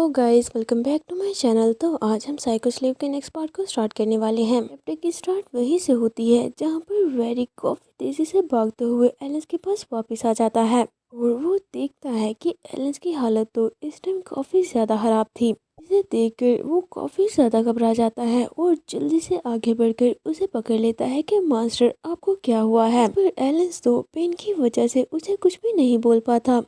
Hello guys, welcome back to my channel. तो आज हम साइको स्लेव के नेक्स्ट पार्ट को स्टार्ट करने वाले हैं। चैप्टर की स्टार्ट वहीं से होती है जहां पर वेरिक काफी तेजी से भागते हुए एलेंस के पास वापस आ जाता है और वो देखता है कि एलेंस की हालत तो इस टाइम काफी ज्यादा खराब थी। इसे देखकर वो काफी ज्यादा घबरा जाता है और जल्दी से आगे बढ़कर उसे पकड़ लेता है कि मास्टर आपको क्या हुआ है। पर एलेंस तो पेन की वजह से उसे कुछ भी नहीं बोल पाता,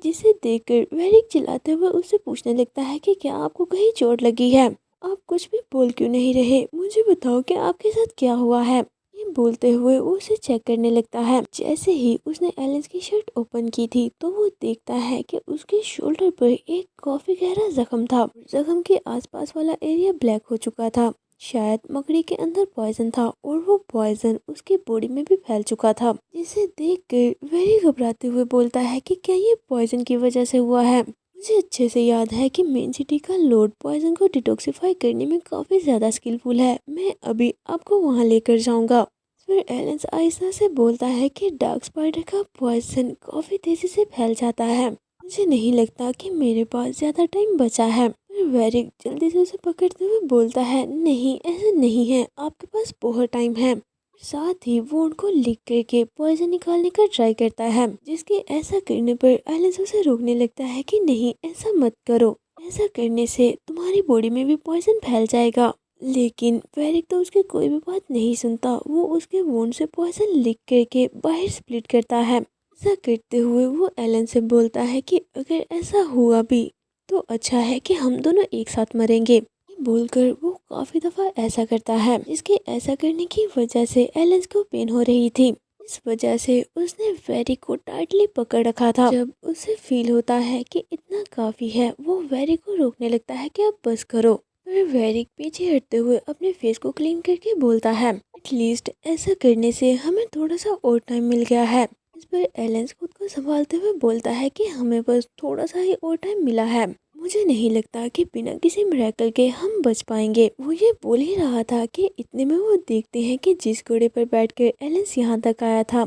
जिसे देखकर वेरिक चिल्लाते हुए उससे पूछने लगता है कि क्या आपको कहीं चोट लगी है? आप कुछ भी बोल क्यों नहीं रहे? मुझे बताओ कि आपके साथ क्या हुआ है? ये बोलते हुए वो उसे चेक करने लगता है। जैसे ही उसने एलेंस की शर्ट ओपन की थी तो वो देखता है कि उसके शोल्डर पर एक काफी गहरा जख्म था। जख्म के आसपास वाला एरिया ब्लैक हो चुका था। शायद मकड़ी के अंदर पॉइजन था और वो पॉइजन उसकी बॉडी में भी फैल चुका था। जिसे देखकर वेरी घबराते हुए बोलता है कि क्या ये पॉइजन की वजह से हुआ है? मुझे अच्छे से याद है कि मेन सिटी का लॉर्ड पॉइजन को डिटॉक्सिफाई करने में काफी ज्यादा स्किलफुल है। मैं अभी आपको वहां लेकर जाऊंगा। फिर एलेंस आहिस्ता से बोलता है कि डार्क स्पाइडर का पॉइजन काफी तेजी से फैल जाता है। मुझे नहीं लगता कि मेरे पास ज्यादा टाइम बचा है। फिर वेरिक जल्दी से उसे पकड़ते हुए बोलता है, नहीं ऐसा नहीं है, आपके पास बहुत टाइम है। साथ ही वो उनको लिख करके पॉइजन निकालने का ट्राई करता है, जिसके ऐसा करने पर एलेंस उसे रोकने लगता है कि नहीं ऐसा मत करो, ऐसा करने से तुम्हारी बॉडी में भी पॉइजन फैल जाएगा। लेकिन वेरिक तो उसकी कोई भी बात नहीं सुनता। वो उसके वोंड से पॉइजन लिख करके बाहर स्प्लिट करता है। ऐसा करते हुए वो एलन से बोलता है कि अगर ऐसा हुआ भी तो अच्छा है कि हम दोनों एक साथ मरेंगे। ये बोलकर वो काफी दफा ऐसा करता है, जिसके ऐसा करने की वजह से एलन को पेन हो रही थी। इस वजह से उसने वेरिक को टाइटली पकड़ रखा था। जब उसे फील होता है कि इतना काफी है, वो वेरिक को रोकने लगता है कि अब बस करो। फिर वेरिक पीछे हटते हुए अपने फेस को क्लीन करके बोलता है, एटलीस्ट ऐसा करने से हमें थोड़ा सा और टाइम मिल गया है। इस पर एलेंस खुद को संभालते हुए बोलता है कि हमें बस थोड़ा सा ही और टाइम मिला है। मुझे नहीं लगता कि बिना किसी मिरेकल के हम बच पाएंगे। वो ये बोल ही रहा था कि इतने में वो देखते हैं कि जिस घोड़े पर बैठकर एलेंस यहाँ तक आया था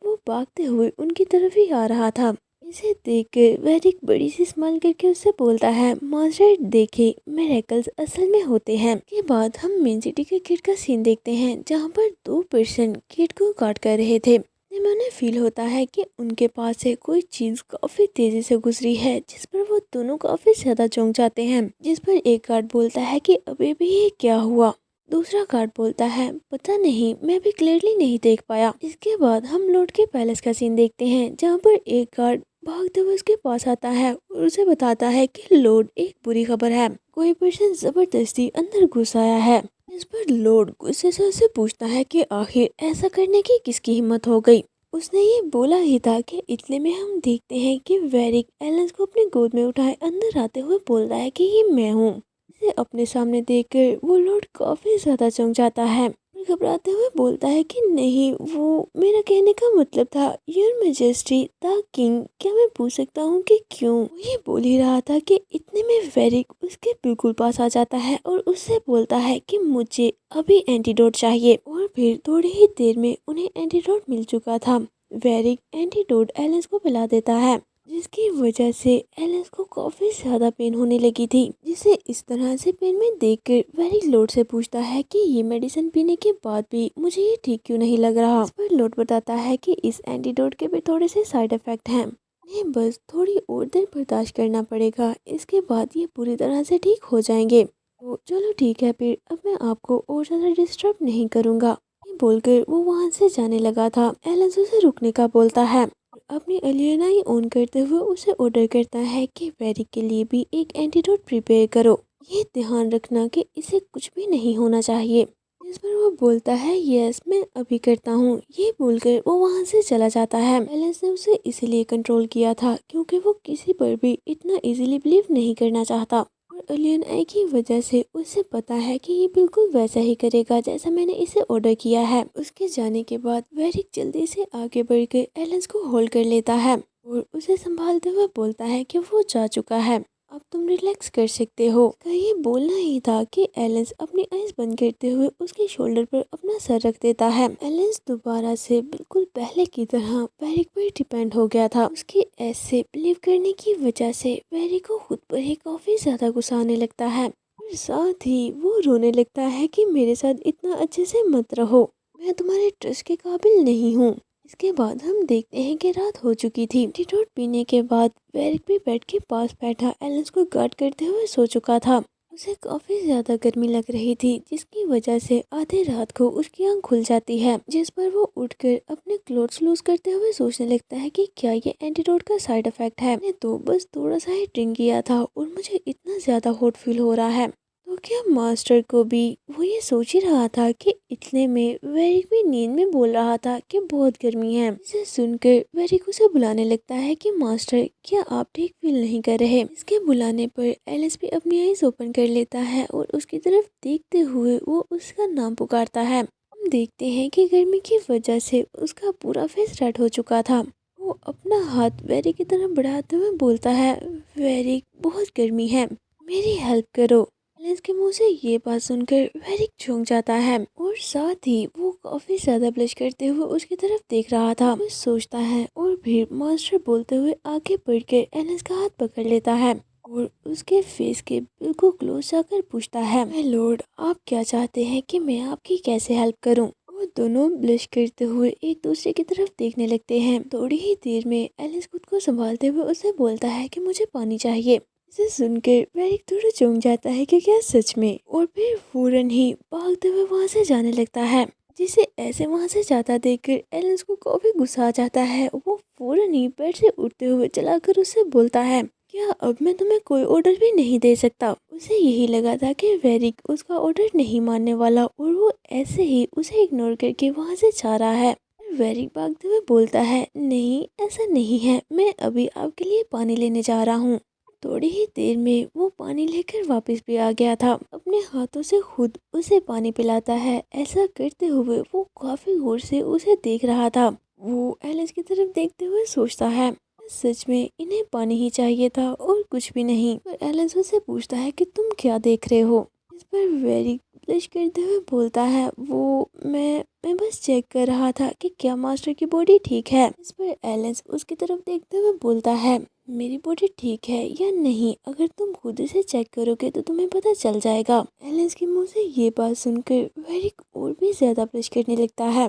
वो भागते हुए उनकी तरफ ही आ रहा था। इसे देखकर वेरिक बड़ी सी स्माइल करके उससे बोलता है, मास्टर देखे मिरेकल्स असल में होते हैं। के बाद हम मेन सिटी के गेट का सीन देखते हैं, जहाँ पर 2 पर्सन गेट को काट कर रहे थे। में उन्हें फील होता है कि उनके पास से कोई चीज काफी तेजी से गुजरी है, जिस पर वो दोनों काफी ज्यादा चौंक जाते हैं। जिस पर एक गार्ड बोलता है कि अभी भी ये क्या हुआ? दूसरा गार्ड बोलता है, पता नहीं, मैं भी क्लियरली नहीं देख पाया। इसके बाद हम लॉर्ड के पैलेस का सीन देखते हैं, जहाँ पर एक गार्ड भागते हुए उसके पास आता है और उसे बताता है कि लॉर्ड एक बुरी खबर है, कोई पर्सन जबरदस्ती अंदर घुस आया है। इस पर लॉर्ड गुस्से से उससे पूछता है कि आखिर ऐसा करने की किसकी हिम्मत हो गई। उसने ये बोला ही था कि इतने में हम देखते हैं कि वेरिक एलेंस को अपनी गोद में उठाए अंदर आते हुए बोलता है कि ये मैं हूँ। इसे अपने सामने देखकर वो लॉर्ड काफी ज्यादा चौंक जाता है और घबराते हुए बोलता है कि नहीं, वो मेरा कहने का मतलब था योर मैजेस्टी द किंग, क्या मैं पूछ सकता हूँ कि क्यों? वो ये बोल ही रहा था कि इतने में वेरिक उसके बिल्कुल पास आ जाता है और उससे बोलता है कि मुझे अभी एंटीडोट चाहिए। और फिर थोड़ी ही देर में उन्हें एंटीडोट मिल चुका था। वेरिक एंटीडोट एलेंस को पिला देता है, जिसकी वजह से एलेंस को काफी ज्यादा पेन होने लगी थी। जिसे इस तरह से पेन में देखकर वेरिक लॉर्ड से पूछता है कि ये मेडिसिन पीने के बाद भी मुझे ये ठीक क्यों नहीं लग रहा। इस पर लॉर्ड बताता है कि इस एंटीडोट के भी थोड़े से साइड इफेक्ट हैं, इन्हें बस थोड़ी और देर बर्दाश्त करना पड़ेगा, इसके बाद ये पूरी तरह से ठीक हो जाएंगे। तो चलो ठीक है, फिर अब मैं आपको और ज्यादा डिस्टर्ब नहीं करूँगा। ये बोलकर वो वहाँ से जाने लगा था। एलेंस उसे रुकने का बोलता है, अपनी एलियनाई ऑन करते हुए उसे ऑर्डर करता है कि वेरिक के लिए भी एक एंटीडोट प्रिपेयर करो। ये ध्यान रखना कि इसे कुछ भी नहीं होना चाहिए। इस पर वो बोलता है, यस मैं अभी करता हूँ। ये बोलकर वो वहाँ से चला जाता है। एलेंस ने उसे इसीलिए कंट्रोल किया था क्योंकि वो किसी पर भी इतना इजीली बिलीव नहीं करना चाहता और एलियन आई की वजह से उसे पता है कि ये बिल्कुल वैसा ही करेगा जैसा मैंने इसे ऑर्डर किया है। उसके जाने के बाद वेरिक जल्दी से आगे बढ़कर एलेंस को होल्ड कर लेता है और उसे संभालते हुए बोलता है कि वो जा चुका है, अब तुम रिलैक्स कर सकते हो। उसका ये बोलना ही था कि एलेंस अपनी आईज बंद करते हुए उसके शोल्डर पर अपना सर रख देता है। एलेंस दोबारा से बिल्कुल पहले की तरह वेरिक पर डिपेंड हो गया था। उसके ऐसे बिलीव करने की वजह से वेरिक को खुद पर ही काफी ज्यादा गुस्सा आने लगता है और साथ ही वो रोने लगता है कि मेरे साथ इतना अच्छे से मत रहो, मैं तुम्हारे ट्रस्ट के काबिल नहीं हूँ। इसके बाद हम देखते हैं कि रात हो चुकी थी। एंटीडोट पीने के बाद वेरिक भी बेड के पास बैठा एलेंस को गार्ड करते हुए सो चुका था। उसे काफी ज्यादा गर्मी लग रही थी, जिसकी वजह से आधे रात को उसकी आंख खुल जाती है, जिस पर वो उठकर अपने क्लोथ्स लूज करते हुए सोचने लगता है कि क्या ये एंटीडोट का साइड इफेक्ट है। मैंने तो बस थोड़ा सा ही ड्रिंक किया था और मुझे इतना ज्यादा हॉट फील हो रहा है। तो क्या मास्टर को भी वो ये सोच ही रहा था कि इतने में वेरिक भी नींद में बोल रहा था कि बहुत गर्मी है। इसे सुनकर वेरिक उसे बुलाने लगता है कि मास्टर क्या आप ठीक फील नहीं कर रहे। इसके बुलाने पर एलिस भी अपनी आईज ओपन कर लेता है और उसकी तरफ देखते हुए वो उसका नाम पुकारता है। हम देखते हैं कि गर्मी की वजह से उसका पूरा फेस रेड हो चुका था। वो अपना हाथ वेरिक की तरफ बढ़ाते हुए बोलता है, वेरिक बहुत गर्मी है, मेरी हेल्प करो। एलिस के मुंह से ये बात सुनकर वेरिक चौंक जाता है और साथ ही वो काफी ज्यादा ब्लश करते हुए उसकी तरफ देख रहा था। वो सोचता है और फिर मास्टर बोलते हुए आगे बढ़कर एलिस का हाथ पकड़ लेता है और उसके फेस के बिल्कुल क्लोज जाकर पूछता है, माय लॉर्ड, आप क्या चाहते हैं कि मैं आपकी कैसे हेल्प करूं? वो दोनों ब्लश करते हुए एक दूसरे की तरफ देखने लगते हैं। थोड़ी ही देर में एलिस खुद को संभालते हुए उसे बोलता है कि मुझे पानी चाहिए। इसे सुनकर वेरिक थोड़ा चौंक जाता है कि क्या सच में, और फिर फौरन ही भागते हुए वहां से जाने लगता है। जिसे ऐसे वहां से जाता देखकर एलिस को काफी गुस्सा आ जाता है। वो फौरन ही बेड से उठते हुए चलाकर उससे बोलता है, क्या अब मैं तुम्हें कोई ऑर्डर भी नहीं दे सकता? उसे यही लगा था कि वेरिक उसका ऑर्डर नहीं मानने वाला और वो ऐसे ही उसे इग्नोर करके वहां से जा रहा है। वेरिक भागते हुए बोलता है, नहीं ऐसा नहीं है, मैं अभी आपके लिए पानी लेने जा रहा हूँ। थोड़ी ही देर में वो पानी लेकर वापस भी आ गया था। अपने हाथों से खुद उसे पानी पिलाता है। ऐसा करते हुए वो काफी गौर से उसे देख रहा था। वो एलिस की तरफ देखते हुए सोचता है, सच में इन्हें पानी ही चाहिए था और कुछ भी नहीं। पर एलिस उससे पूछता है कि तुम क्या देख रहे हो? इस पर वेरी ब्लश करते हुए बोलता है, वो मैं बस चेक कर रहा था कि क्या मास्टर की बॉडी ठीक है। इस पर एलिस उसकी तरफ देखते हुए बोलता है, मेरी बॉडी ठीक है या नहीं, अगर तुम खुद से चेक करोगे तो तुम्हें पता चल जाएगा। एलिस के मुंह से ये बात सुनकर वेरिक और भी ज्यादा ब्लश करने लगता है।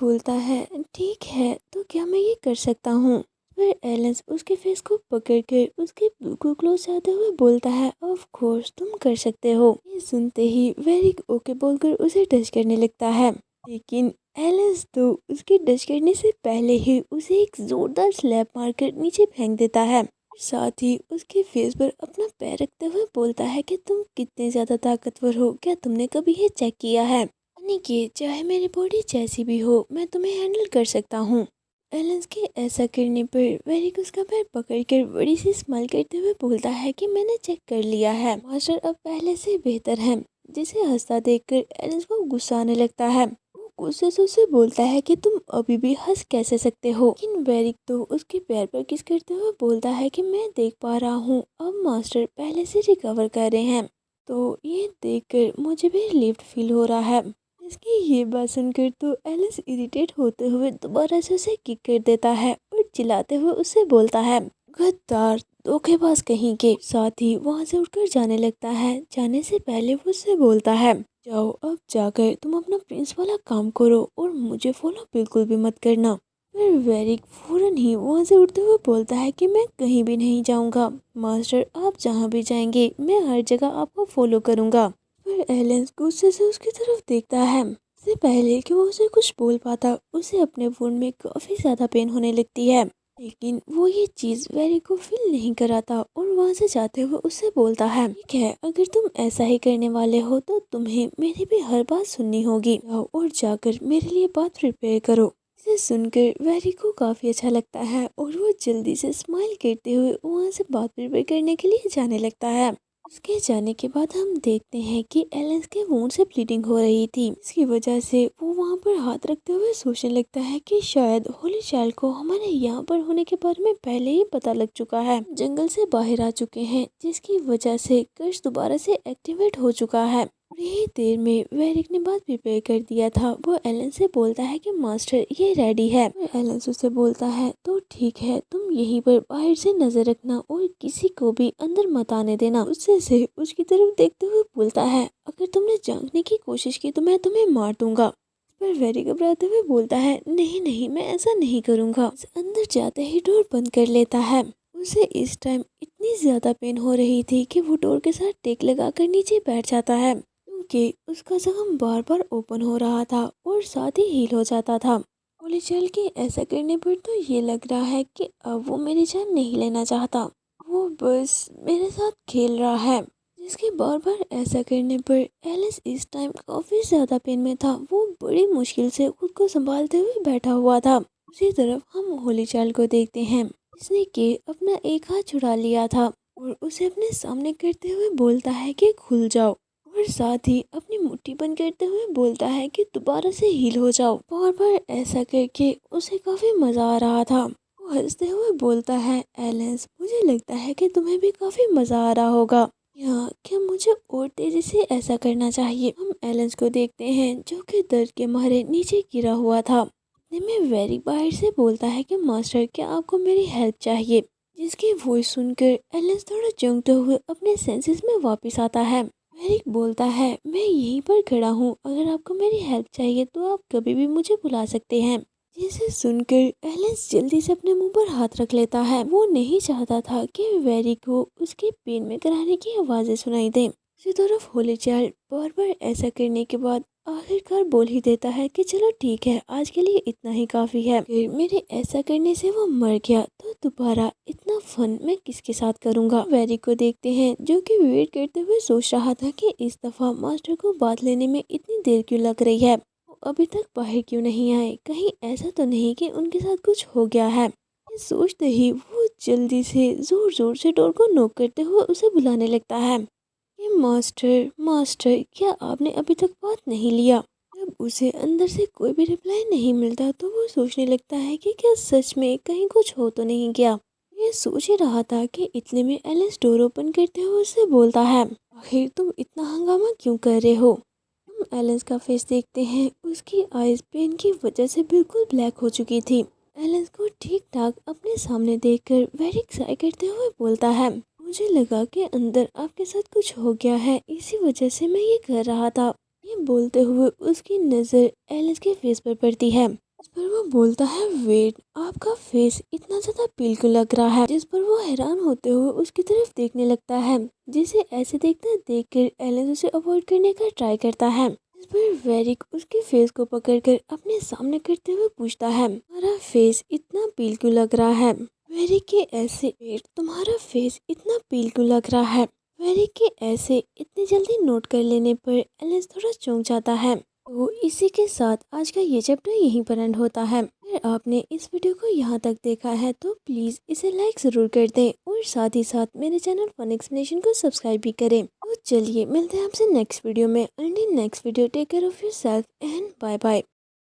बोलता है, ठीक है तो क्या मैं ये कर सकता हूँ? फिर एलिस उसके फेस को पकड़कर उसके बिल्कुल क्लोज जाते हुए बोलता है, ऑफ कोर्स तुम कर सकते हो। ये सुनते ही वेरिक ओके बोलकर उसे टच करने लगता है, लेकिन एलिस तो उसके टच करने से पहले ही उसे एक जोरदार स्लैप मारकर नीचे फेंक देता है। साथ ही उसके फेस पर अपना पैर रखते हुए बोलता है कि तुम कितने ज्यादा ताकतवर हो, क्या तुमने कभी ये चेक किया है? यानी कि चाहे मेरी बॉडी जैसी भी हो, मैं तुम्हें हैंडल कर सकता हूँ। एलिस के ऐसा करने पर वेरिक उसका पैर पकड़कर बड़ी सी स्माइल करते हुए बोलता है कि मैंने चेक कर लिया है, मास्टर अब पहले से बेहतर है। जिसे हंसता देखकर एलिस को गुस्सा आने लगता है। वो गुस्से से उसे बोलता है कि तुम अभी भी हंस कैसे सकते हो? लेकिन वेरिक तो उसके पैर पर किस करते हुए बोलता है कि मैं देख पा रहा हूँ अब मास्टर पहले से रिकवर कर रहे हैं, तो ये देखकर मुझे भी रिलीव्ड फील हो रहा है। इसकी ये बात सुनकर तो एलिस इरिटेट होते हुए दोबारा से उसे किक कर देता है और चिल्लाते हुए उससे बोलता है, गद्दार, धोखेबाज कहीं के। साथ ही वहां से उठकर जाने लगता है। जाने से पहले वो उससे बोलता है, जाओ अब जाकर तुम अपना प्रिंस वाला काम करो और मुझे फॉलो बिल्कुल भी मत करना। फिर वेरिक फौरन ही वहां से उठते हुए बोलता है कि मैं कहीं भी नहीं जाऊंगा, मास्टर आप जहाँ भी जाएंगे मैं हर जगह आपको फॉलो करूंगा। फिर एलेंस गुस्से से उसकी तरफ देखता है। इससे पहले कि वो उसे कुछ बोल पाता, उसे अपने फोन में काफी ज्यादा पेन होने लगती है, लेकिन वो ये चीज वेरी को फील नहीं कराता और वहां से जाते हुए उससे बोलता है, ठीक है अगर तुम ऐसा ही करने वाले हो तो तुम्हें मेरी भी हर बात सुननी होगी, जाओ और जाकर मेरे लिए बात प्रिपेयर करो। इसे सुनकर वेरी को काफी अच्छा लगता है और वो जल्दी से स्माइल करते हुए वहां से बात प्रिपेयर करने के लिए जाने लगता है। उसके जाने के बाद हम देखते हैं कि एलेंस के वोंड से ब्लीडिंग हो रही थी। इसकी वजह से वो वहाँ पर हाथ रखते हुए सोचने लगता है कि शायद होली चाइल्ड को हमारे यहाँ पर होने के बारे में पहले ही पता लग चुका है। जंगल से बाहर आ चुके हैं, जिसकी वजह से कर्स दोबारा से एक्टिवेट हो चुका है। यही देर में वेरिक ने बात प्रिपेयर कर दिया था। वो एलन से बोलता है कि मास्टर ये रेडी है। एलन उससे बोलता है तो ठीक है, तुम यहीं पर बाहर से नजर रखना और किसी को भी अंदर मत आने देना। उससे से उसकी तरफ देखते हुए बोलता है, अगर तुमने झांकने की कोशिश की तो मैं तुम्हें मार दूंगा। पर वेरिक घबराते हुए बोलता है, नहीं नहीं, मैं ऐसा नहीं करूँगा। अंदर जाते ही डोर बंद कर लेता है। उसे इस टाइम इतनी ज्यादा पेन हो रही थी कि वो डोर के साथ टेक लगाकर नीचे बैठ जाता है, क्योंकि उसका जख्म बार बार ओपन हो रहा था और साथ ही हील हो जाता था। होली चाइल्ड के ऐसा करने पर तो ये लग रहा है कि अब वो मेरी जान नहीं लेना चाहता, वो बस मेरे साथ खेल रहा है। जिसके बार बार ऐसा करने पर एलिस इस टाइम काफी ज्यादा पेन में था। वो बड़ी मुश्किल से खुद को संभालते हुए बैठा हुआ था। उसी तरफ हम होली चाइल्ड को देखते हैं, जिसने कि अपना एक हाथ छुड़ा लिया था और उसे अपने सामने करते हुए बोलता है कि खुल जाओ, और साथ ही अपनी मुट्ठी बंद करते हुए बोलता है कि दोबारा से हील हो जाओ। बार बार ऐसा करके उसे काफी मजा आ रहा था। वो हंसते हुए बोलता है, एलेंस मुझे लगता है कि तुम्हें भी काफी मजा आ रहा होगा। या क्या मुझे और तेजी से ऐसा करना चाहिए? हम एलेंस को देखते हैं जो कि दर्द के मारे नीचे गिरा हुआ था। इतने में वेरिक बाहर से बोलता है कि मास्टर, क्या आपको मेरी हेल्प चाहिए? जिसकी वॉइस सुनकर एलेंस थोड़ा चौंकते हुए अपने सेंसेस में वापस आता है। वेरिक बोलता है, मैं यहीं पर खड़ा हूँ, अगर आपको मेरी हेल्प चाहिए तो आप कभी भी मुझे बुला सकते हैं। जिसे सुनकर एलेंस जल्दी से अपने मुंह पर हाथ रख लेता है। वो नहीं चाहता था कि वेरिक को उसके पेन में कराने की आवाज़ें सुनाई दें। दूसरी तरफ होली चाइल्ड बार बार ऐसा करने के बाद आखिरकार बोल ही देता है कि चलो ठीक है, आज के लिए इतना ही काफ़ी है। फिर मेरे ऐसा करने से वो मर गया तो दोबारा इतना फन मैं किसके साथ करूँगा। वेरिक को देखते हैं जो कि वेट करते हुए सोच रहा था कि इस दफ़ा मास्टर को बात लेने में इतनी देर क्यों लग रही है, अभी तक बाहर क्यों नहीं आए, कहीं ऐसा तो नहीं कि उनके साथ कुछ हो गया है। ये सोचते ही वो जल्दी से जोर जोर से डोर को नॉक करते हुए उसे बुलाने लगता है कि मास्टर मास्टर, क्या आपने अभी तक बात नहीं लिया? जब उसे अंदर से कोई भी रिप्लाई नहीं मिलता तो वो सोचने लगता है कि क्या सच में कहीं कुछ हो तो नहीं गया। ये सोच ही रहा था कि इतने में एलिस डोर ओपन करते हुए उसे बोलता है, आखिर तुम इतना हंगामा क्यों कर रहे हो? हम एलेंस का फेस देखते हैं, उसकी आइज पेन की वजह से बिल्कुल ब्लैक हो चुकी थी। एलेंस को ठीक ठाक अपने सामने देखकर वेरिक साई करते हुए बोलता है, मुझे लगा कि अंदर आपके साथ कुछ हो गया है, इसी वजह से मैं ये कर रहा था। ये बोलते हुए उसकी नज़र एलेंस के फेस पर पड़ती है। इस पर वो बोलता है, वेट, आपका फेस इतना ज़्यादा पील क्यों लग रहा है? जिस पर वो हैरान होते हुए उसकी तरफ देखने लगता है, जिसे ऐसे देखकर देखकर एलेंस उसे अवॉइड करने का ट्राई करता है। इस पर वेरिक उसके फेस को पकड़कर अपने सामने करते हुए पूछता है, तुम्हारा फेस इतना पील क्यों लग रहा है? वेरिक के ऐसे, वेट, तुम्हारा फेस इतना पील क्यों लग रहा है? वेरिक के ऐसे इतनी जल्दी नोट कर लेने पर एलेंस थोड़ा चौंक जाता है। तो इसी के साथ आज का ये चैप्टर यहीं पर एंड होता है। अगर आपने इस वीडियो को यहाँ तक देखा है तो प्लीज़ इसे लाइक ज़रूर कर दें और साथ ही साथ मेरे चैनल फन एक्सप्लेनेशन को सब्सक्राइब भी करें। तो चलिए मिलते हैं आपसे नेक्स्ट वीडियो में। Until next video, take care of yourself and bye bye.